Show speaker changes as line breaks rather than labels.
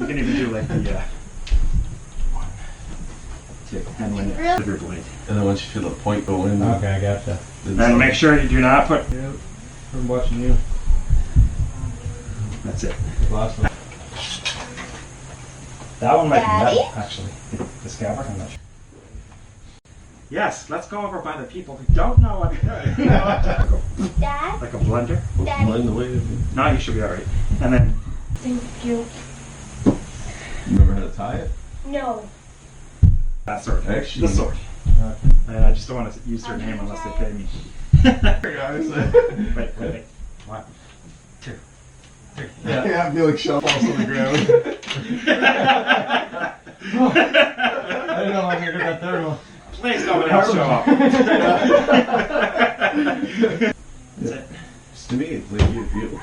can even do like the 1, 2, and when it your blade.
And then once you feel the point go in.
Okay, I gotcha.
Then make sure you do not put.
Yep. I'm watching you.
That's it.
Last one.
That one might
Daddy?
be metal, actually. The scabbard, I'm not sure. Yes, let's go over by the people who don't know what to do.
Dad?
Like a blender.
Daddy?
Mind the way.
No, you should be alright. And then,
Thank you.
Remember how to tie it?
No.
that sword.
Actually-
The sword.
Okay.
And I just don't want to use her name unless they pay me.
Guys.
Wait. 1, 2, 3.
Yeah, I feel like shove falls on the ground.
I didn't know I could do that third one.
Please nobody else show up. That's it.
To me, it's like you feel.